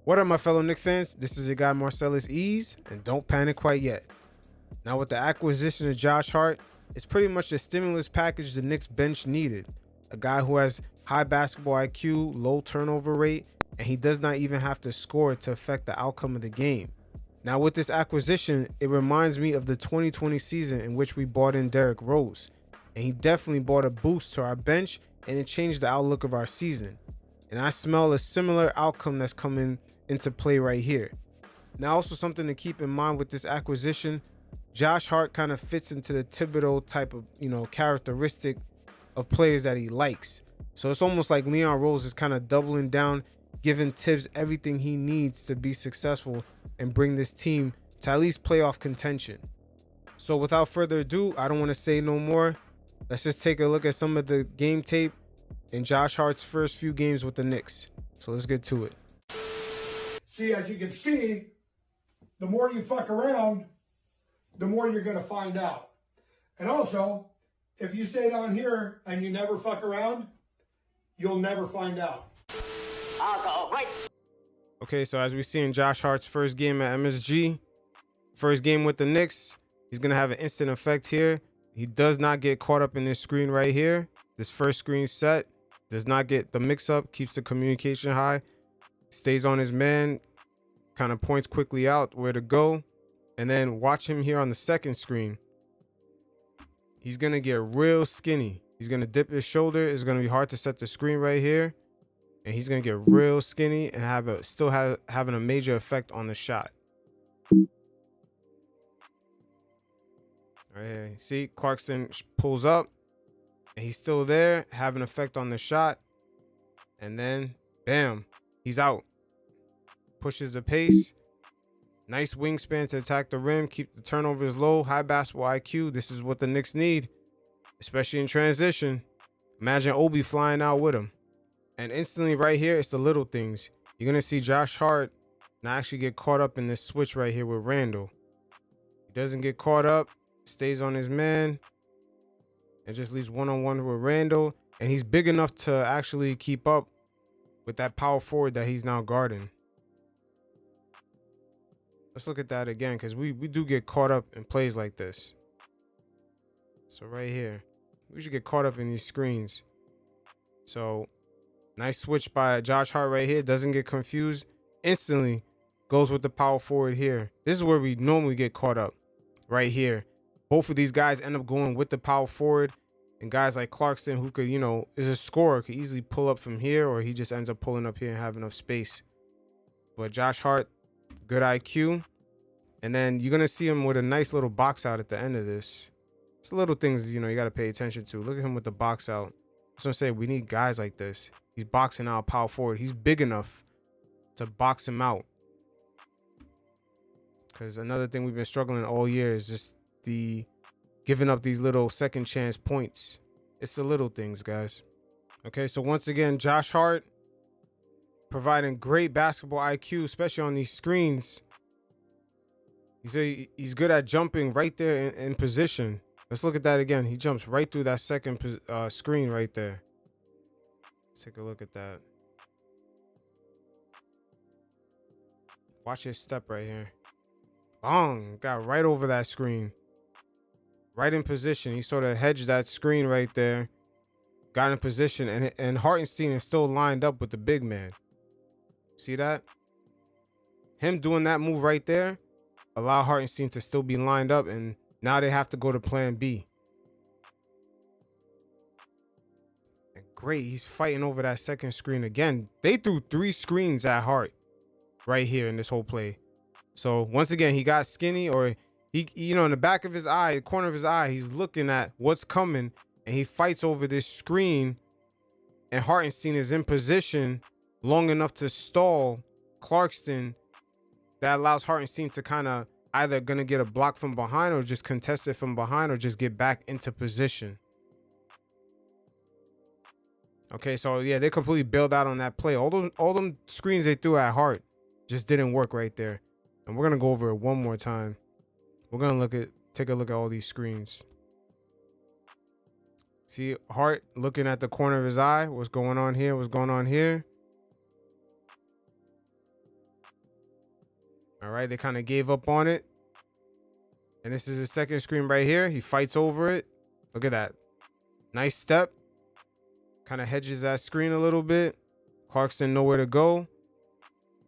What up, my fellow Knicks fans? This is your guy Marcellus Ease, and don't panic quite yet. Now, with the acquisition of Josh Hart, it's pretty much the stimulus package the Knicks bench needed. A guy who has high basketball IQ, low turnover rate, and he does not even have to score to affect the outcome of the game. Now, with this acquisition, it reminds me of the 2020 season in which we bought in Derrick Rose, and he definitely brought a boost to our bench, and it changed the outlook of our season. And I smell a similar outcome that's coming into play right here. Now, also something to keep in mind with this acquisition, Josh Hart kind of fits into the Thibodeau type of, characteristic of players that he likes. So it's almost like Leon Rose is kind of doubling down, giving Tibbs everything he needs to be successful and bring this team to at least playoff contention. So without further ado, I don't want to say no more. Let's just take a look at some of the game tape in Josh Hart's first few games with the Knicks. So let's get to it. See, as you can see, the more you fuck around, the more you're going to find out. And also, if you stay down here and you never fuck around, you'll never find out. Alcohol, right? Okay, so as we see in Josh Hart's first game at MSG, first game with the Knicks, he's going to have an instant effect here. He does not get caught up in this screen right here. This first screen set does not get the mix-up, keeps the communication high, stays on his man, kind of points quickly out where to go. And then watch him here on the second screen. He's going to get real skinny. He's going to dip his shoulder. It's going to be hard to set the screen right here. And he's going to get real skinny and having a major effect on the shot. Right here. See, Clarkson pulls up and he's still there, having effect on the shot. And then, bam, he's out. Pushes the pace. Nice wingspan to attack the rim, keep the turnovers low, high basketball IQ. This is what the Knicks need, especially in transition. Imagine Obi flying out with him. And instantly right here, it's the little things. You're going to see Josh Hart not actually get caught up in this switch right here with Randall. He doesn't get caught up, stays on his man, and just leaves one-on-one with Randall. And he's big enough to actually keep up with that power forward that he's now guarding. Let's look at that again, because we do get caught up in plays like this. So right here, we should get caught up in these screens. So nice switch by Josh Hart right here. Doesn't get confused. Instantly goes with the power forward here. This is where we normally get caught up, right here. Both of these guys end up going with the power forward. And guys like Clarkson, who could, is a scorer, could easily pull up from here, or he just ends up pulling up here and have enough space. But Josh Hart, good IQ. And then you're going to see him with a nice little box out at the end of this. It's little things, you got to pay attention to. Look at him with the box out. That's what I'm saying. We need guys like this. He's boxing out power forward. He's big enough to box him out. Because another thing we've been struggling all year is just the giving up these little second chance points. It's the little things, guys. Okay, so once again, Josh Hart providing great basketball IQ, especially on these screens. He's good at jumping right there in position. Let's look at that again. He jumps right through that second screen right there. Let's take a look at that. Watch his step right here. Bong! Got right over that screen. Right in position. He sort of hedged that screen right there. Got in position. And Hartenstein is still lined up with the big man. See that? Him doing that move right there allow Hartenstein to still be lined up, and now they have to go to plan B. And great, he's fighting over that second screen again. They threw 3 screens at Hart right here in this whole play. So once again, he got skinny, or he, in the back of his eye, the corner of his eye, he's looking at what's coming, and he fights over this screen, and Hartenstein is in position long enough to stall Clarkson. That allows Hartenstein to kind of either going to get a block from behind, or just contest it from behind, or just get back into position. Okay, so yeah, they completely bailed out on that play. All them screens they threw at Hart just didn't work right there. And we're going to go over it one more time. We're going to take a look at all these screens. See Hart looking at the corner of his eye. What's going on here? What's going on here? All right, they kind of gave up on it. And this is his second screen right here. He fights over it. Look at that. Nice step. Kind of hedges that screen a little bit. Clarkson nowhere to go.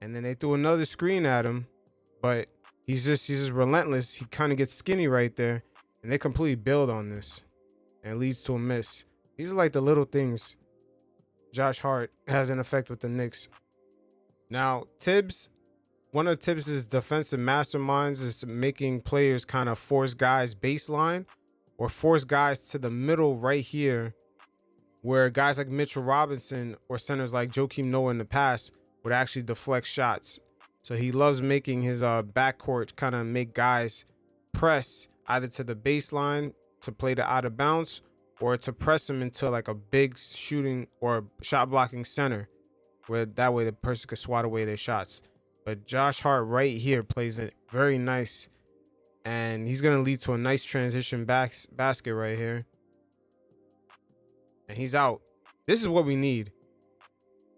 And then they threw another screen at him. But he's just relentless. He kind of gets skinny right there. And they completely bailed on this. And it leads to a miss. These are like the little things Josh Hart has an effect with the Knicks. Now, Tibbs, one of Tibbs' defensive masterminds is making players kind of force guys baseline or force guys to the middle right here, where guys like Mitchell Robinson or centers like Joakim Noah in the past would actually deflect shots. So he loves making his backcourt kind of make guys press either to the baseline to play the out of bounds or to press them into like a big shooting or shot blocking center, where that way the person could swat away their shots. But Josh Hart right here plays it very nice, and he's going to lead to a nice transition basket right here. And he's out. This is what we need.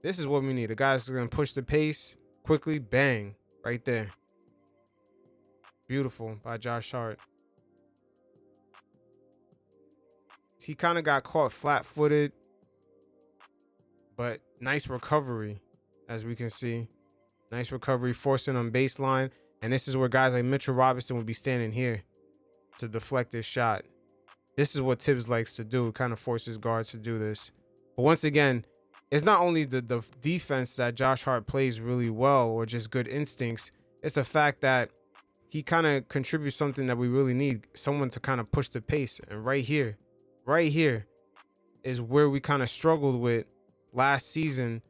This is what we need. The guy's going to push the pace quickly. Bang. Right there. Beautiful by Josh Hart. He kind of got caught flat-footed, but nice recovery, as we can see. Nice recovery, forcing on baseline. And this is where guys like Mitchell Robinson would be standing here to deflect this shot. This is what Tibbs likes to do. Kind of forces guards to do this. But once again, it's not only the defense that Josh Hart plays really well or just good instincts. It's the fact that he kind of contributes something that we really need. Someone to kind of push the pace. And right here is where we kind of struggled with last season.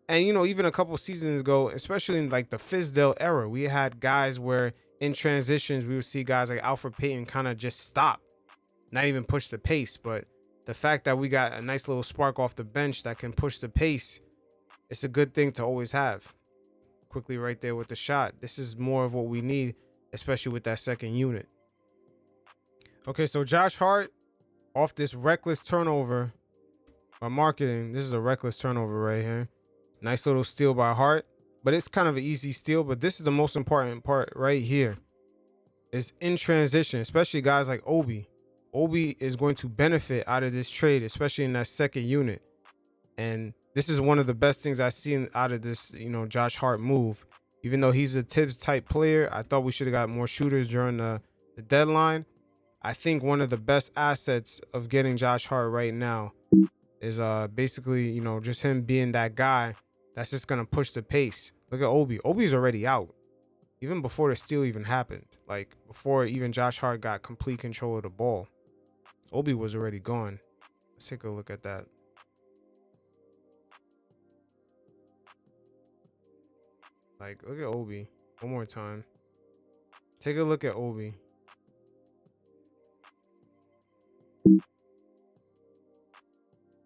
And, you know, even a couple seasons ago, especially in like the Fizdale era, we had guys where in transitions, we would see guys like Alfred Payton kind of just stop, not even push the pace. But the fact that we got a nice little spark off the bench that can push the pace, it's a good thing to always have. Quickly right there with the shot. This is more of what we need, especially with that second unit. Okay, so Josh Hart off this reckless turnover by marketing. This is a reckless turnover right here. Nice little steal by Hart, but it's kind of an easy steal. But this is the most important part right here. Is in transition, especially guys like Obi. Obi is going to benefit out of this trade, especially in that second unit. And this is one of the best things I've seen out of this, you know, Josh Hart move. Even though he's a Tibbs type player, I thought we should have got more shooters during the deadline. I think one of the best assets of getting Josh Hart right now is basically, you know, just him being that guy that's just going to push the pace. Look at Obi. Obi's already out. Even before the steal even happened. Like, before even Josh Hart got complete control of the ball. Obi was already gone. Let's take a look at that. Like, look at Obi. One more time. Take a look at Obi.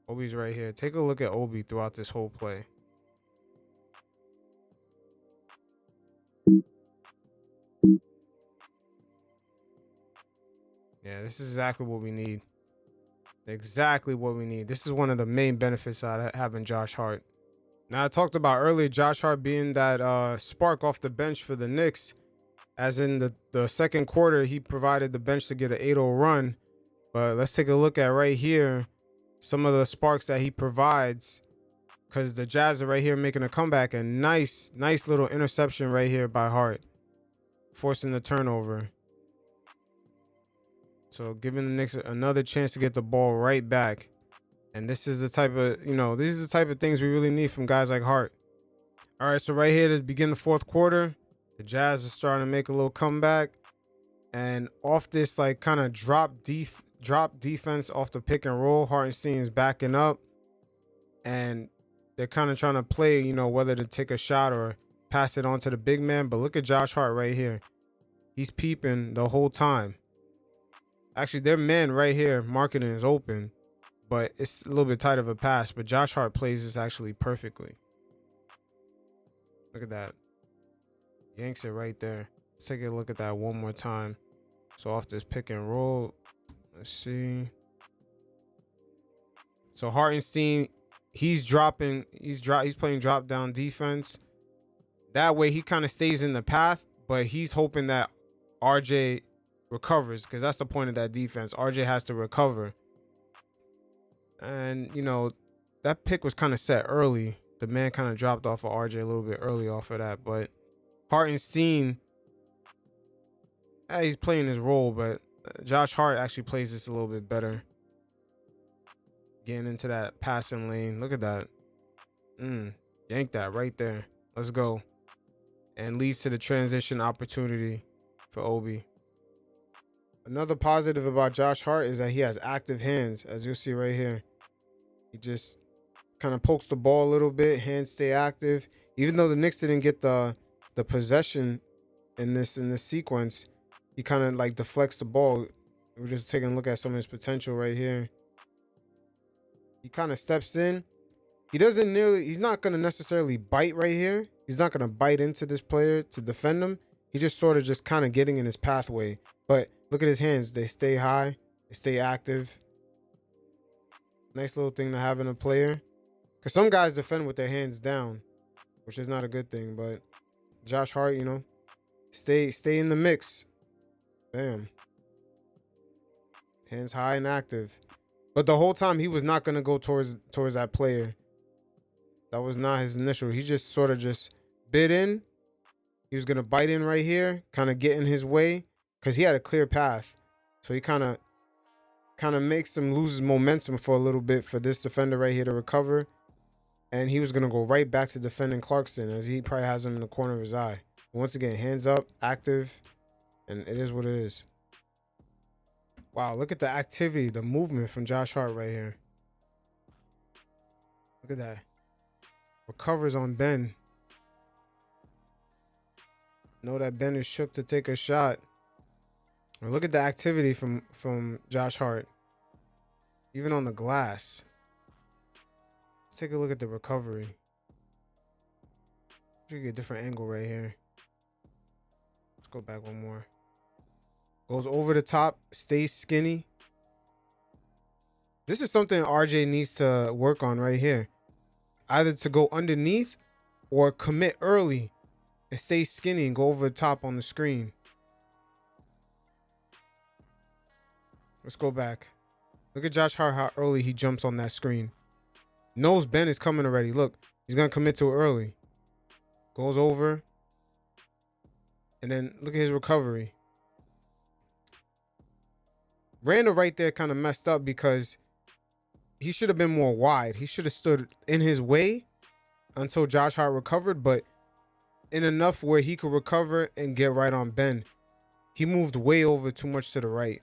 Obi's right here. Take a look at Obi throughout this whole play. Yeah, this is exactly what we need. Exactly what we need. This is one of the main benefits out of having Josh Hart. Now, I talked about earlier Josh Hart being that spark off the bench for the Knicks. As in the second quarter, he provided the bench to get an 8-0 run. But let's take a look at right here some of the sparks that he provides. Because the Jazz are right here making a comeback. And nice little interception right here by Hart. Forcing the turnover. So giving the Knicks another chance to get the ball right back. And this is the type of, you know, these are the type of things we really need from guys like Hart. All right, so right here to begin the fourth quarter, the Jazz are starting to make a little comeback. And off this like kind of drop defense off the pick and roll, Hartenstein is backing up. And they're kind of trying to play, you know, whether to take a shot or pass it on to the big man. But look at Josh Hart right here. He's peeping the whole time. Actually, their man right here, marketing, is open, but it's a little bit tight of a pass. But Josh Hart plays this actually perfectly. Look at that. Yanks it right there. Let's take a look at that one more time. So off this pick and roll, let's see. So Hartenstein, he's playing drop down defense. That way he kind of stays in the path, but he's hoping that RJ recovers because that's the point of that defense. RJ has to recover. And, you know, that pick was kind of set early. The man kind of dropped off of RJ a little bit early off of that. But Hartenstein, he's playing his role, but Josh Hart actually plays this a little bit better. Getting into that passing lane. Look at that. Yank that right there. Let's go. And leads to the transition opportunity for Obi. Another positive about Josh Hart is that he has active hands, as you'll see right here. He just kind of pokes the ball a little bit, hands stay active. Even though the Knicks didn't get the possession in this sequence, he kind of like deflects the ball. We're just taking a look at some of his potential right here. He kind of steps in. He's not going to necessarily bite right here. He's not going to bite into this player to defend him. He's just sort of just kind of getting in his pathway. But look at his hands. They stay high. They stay active. Nice little thing to have in a player. Because some guys defend with their hands down, which is not a good thing. But Josh Hart, you know, stay in the mix. Bam. Hands high and active. But the whole time he was not going to go towards that player. That was not his initial. He just sort of just bit in. He was going to bite in right here, kind of get in his way because he had a clear path. So he kind of makes him lose his momentum for a little bit for this defender right here to recover. And he was going to go right back to defending Clarkson as he probably has him in the corner of his eye. Once again, hands up, active, and it is what it is. Wow, look at the activity, the movement from Josh Hart right here. Look at that. Recovers on Ben. Know that Ben is shook to take a shot. And look at the activity from Josh Hart. Even on the glass. Let's take a look at the recovery. Should get a different angle right here. Let's go back one more. Goes over the top, stays skinny. This is something RJ needs to work on right here. Either to go underneath or commit early and stay skinny and go over the top on the screen. Let's go back. Look at Josh Hart, how early he jumps on that screen. Knows Ben is coming already. Look, he's going to commit to it early. Goes over. And then look at his recovery. Randall right there kind of messed up because he should have been more wide. He should have stood in his way until Josh Hart recovered, but in enough where he could recover and get right on Ben. He moved way over too much to the right.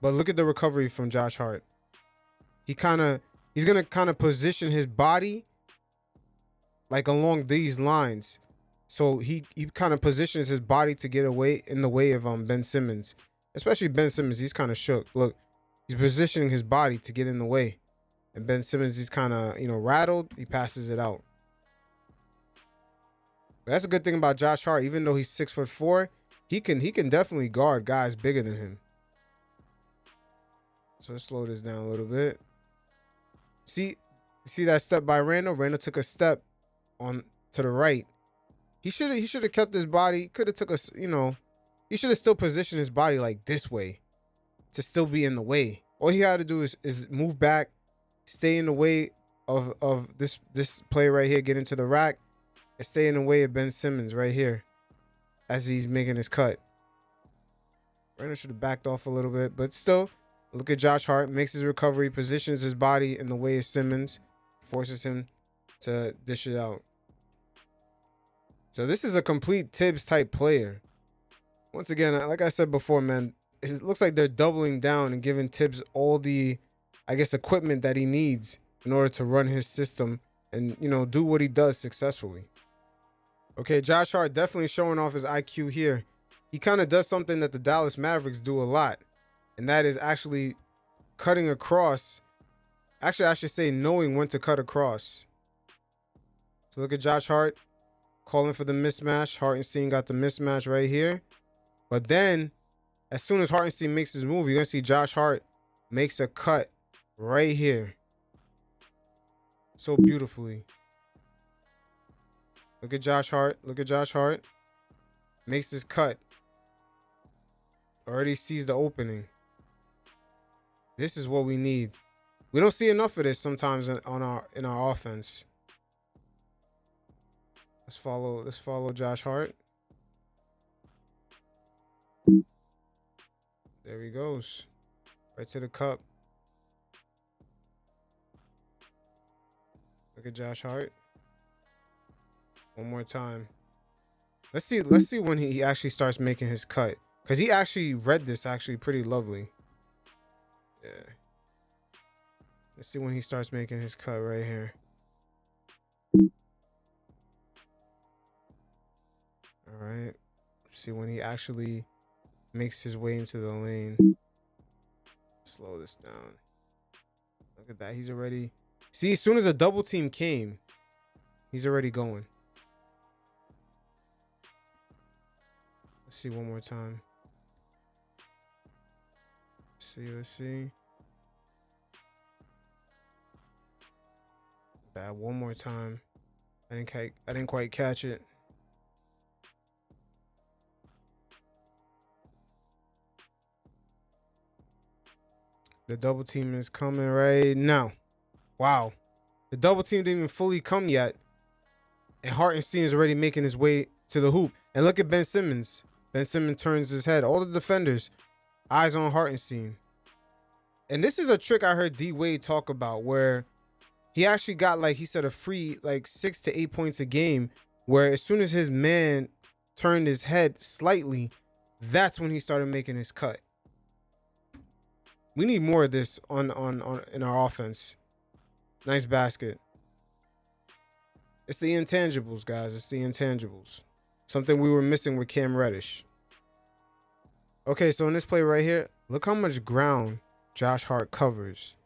But look at the recovery from Josh Hart. He's going to kind of position his body like along these lines. So he kind of positions his body to get away in the way of Ben Simmons. Especially Ben Simmons, he's kind of shook. Look, he's positioning his body to get in the way. And Ben Simmons, he's kind of, rattled. He passes it out. But that's a good thing about Josh Hart. Even though he's 6'4", he can definitely guard guys bigger than him. So let's slow this down a little bit. See that step by Randall? Randall took a step on to the right. He should have kept his body. Could have took us, he should have still positioned his body like this way to still be in the way. All he had to do is move back, stay in the way of this player right here, get into the rack, and stay in the way of Ben Simmons right here as he's making his cut. Randall should have backed off a little bit, but still, look at Josh Hart, makes his recovery, positions his body in the way of Simmons, forces him to dish it out. So this is a complete Tibbs type player. Once again, like I said before, man, it looks like they're doubling down and giving Tibbs all the, equipment that he needs in order to run his system and, do what he does successfully. Okay, Josh Hart definitely showing off his IQ here. He kind of does something that the Dallas Mavericks do a lot, and that is actually cutting across. Actually, I should say knowing when to cut across. So look at Josh Hart calling for the mismatch. Hartenstein got the mismatch right here. But then, as soon as Hartenstein makes his move, you're going to see Josh Hart makes a cut right here. So beautifully. Look at Josh Hart. Look at Josh Hart. makes his cut. Already sees the opening. This is what we need. We don't see enough of this sometimes in our offense. Let's follow Josh Hart. There he goes. Right to the cup. Look at Josh Hart. One more time. Let's see when he actually starts making his cut. Because he actually read this actually pretty lovely. Yeah. Let's see when he starts making his cut right here. All right. See when he actually makes his way into the lane. Slow this down. Look at that. He's already... See, as soon as a double team came, he's already going. Let's see one more time. Let's see. Bad one more time. I didn't quite catch it. The double team is coming right now. Wow. The double team didn't even fully come yet. And Hartenstein is already making his way to the hoop. And look at Ben Simmons. Ben Simmons turns his head. All the defenders, eyes on Hartenstein. And this is a trick I heard D Wade talk about where he actually got, like he said, a free like 6 to 8 points a game, where as soon as his man turned his head slightly, that's when he started making his cut. We need more of this on in our offense. Nice basket. It's the intangibles, guys. It's the intangibles. Something we were missing with Cam Reddish. Okay, so in this play right here, look how much ground Josh Hart covers.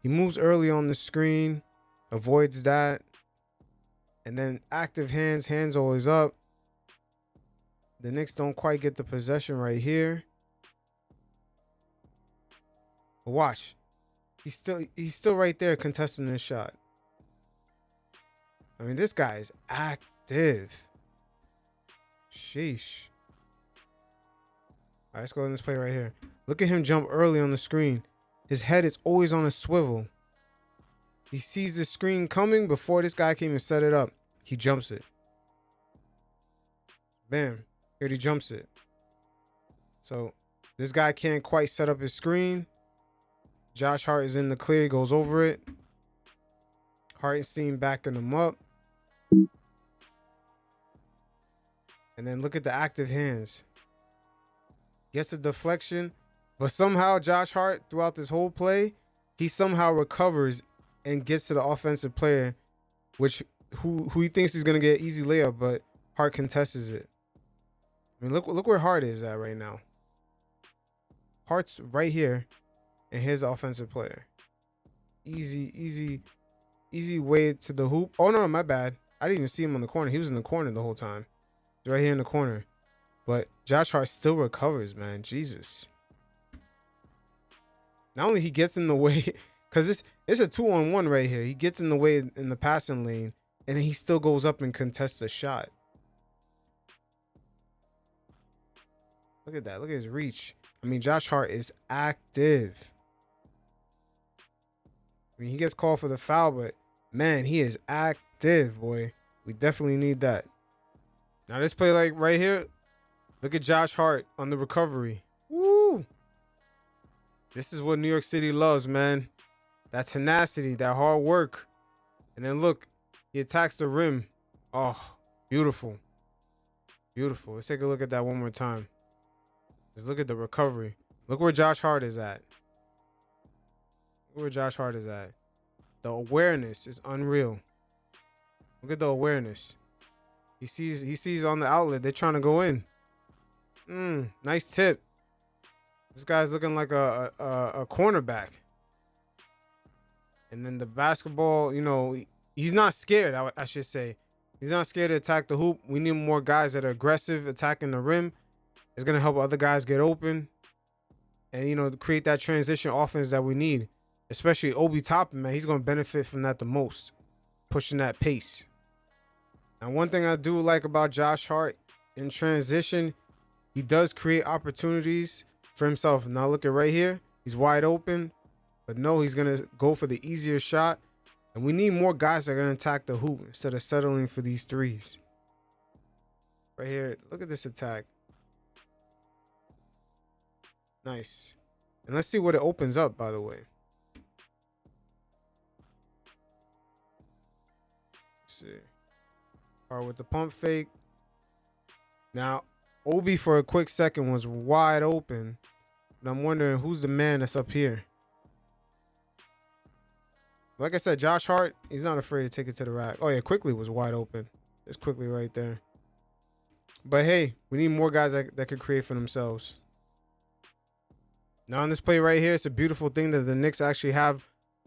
He moves early on the screen, avoids that, and then active hands always up. The Knicks don't quite get the possession right here. But watch. He's still right there contesting this shot. I mean, this guy is active. Sheesh. All right, let's go in this play right here. Look at him jump early on the screen. His head is always on a swivel. He sees the screen coming before this guy can even set it up. He jumps it. Bam. Here he jumps it. So this guy can't quite set up his screen. Josh Hart is in the clear. He goes over it. Hartenstein backing him up. And then look at the active hands. Gets a deflection. But somehow Josh Hart, throughout this whole play, he somehow recovers and gets to the offensive player, which who he thinks he's gonna get an easy layup, but Hart contests it. I mean, look where Hart is at right now. Hart's right here, and here's the offensive player. Easy way to the hoop. Oh no, my bad. I didn't even see him on the corner. He was in the corner the whole time. He's right here in the corner. But Josh Hart still recovers, man. Jesus. Not only he gets in the way, because it's a 2-on-1 right here. He gets in the way in the passing lane, and then he still goes up and contests the shot. Look at that. Look at his reach. I mean, Josh Hart is active. I mean, he gets called for the foul, but man, he is active, boy. We definitely need that. Now this play, like right here, look at Josh Hart on the recovery. Woo! This is what New York City loves, man. That tenacity, that hard work. And then look, he attacks the rim. Oh, beautiful. Beautiful. Let's take a look at that one more time. Just look at the recovery. Look where Josh Hart is at. Look where Josh Hart is at. The awareness is unreal. Look at the awareness. He sees on the outlet they're trying to go in. Nice tip. This guy's looking like a cornerback. And then the basketball, you know, he's not scared, I should say. He's not scared to attack the hoop. We need more guys that are aggressive, attacking the rim. It's going to help other guys get open. And, you know, create that transition offense that we need. Especially Obi Toppin, man. He's going to benefit from that the most. Pushing that pace. Now, one thing I do like about Josh Hart in transition, he does create opportunities for himself. Now look at right here. He's wide open, but no, he's going to go for the easier shot. And we need more guys that are going to attack the hoop instead of settling for these threes. Right here, look at this attack. Nice. And let's see what it opens up, by the way. Let's see. Hart with the pump fake. Now, Obi for a quick second was wide open. But I'm wondering who's the man that's up here. Like I said, Josh Hart, he's not afraid to take it to the rack. Oh, yeah, Quickly was wide open. It's Quickly right there. But, hey, we need more guys that could create for themselves. Now, on this play right here, it's a beautiful thing that the Knicks actually have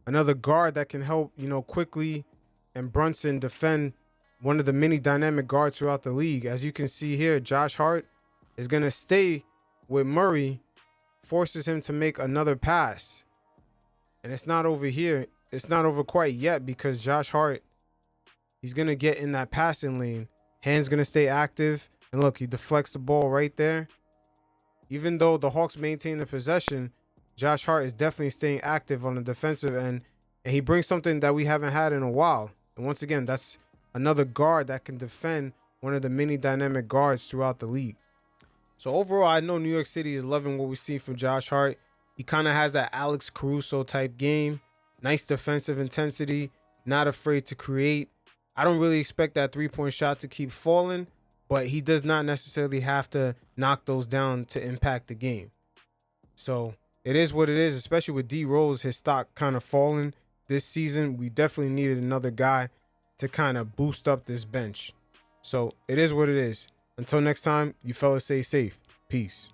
another guard that can help, you know, Quickly and Brunson defend one of the many dynamic guards throughout the league. As you can see here, Josh Hart is going to stay with Murray, forces him to make another pass. And it's not over here. It's not over quite yet because Josh Hart, he's going to get in that passing lane. Hand's going to stay active. And look, he deflects the ball right there. Even though the Hawks maintain the possession, Josh Hart is definitely staying active on the defensive end. And he brings something that we haven't had in a while. And once again, that's another guard that can defend one of the many dynamic guards throughout the league. So overall, I know New York City is loving what we see from Josh Hart. He kind of has that Alex Caruso type game. Nice defensive intensity. Not afraid to create. I don't really expect that three-point shot to keep falling, but he does not necessarily have to knock those down to impact the game. So it is what it is, especially with D Rose, his stock kind of falling this season. We definitely needed another guy to kind of boost up this bench. So it is what it is. Until next time, you fellas stay safe. Peace.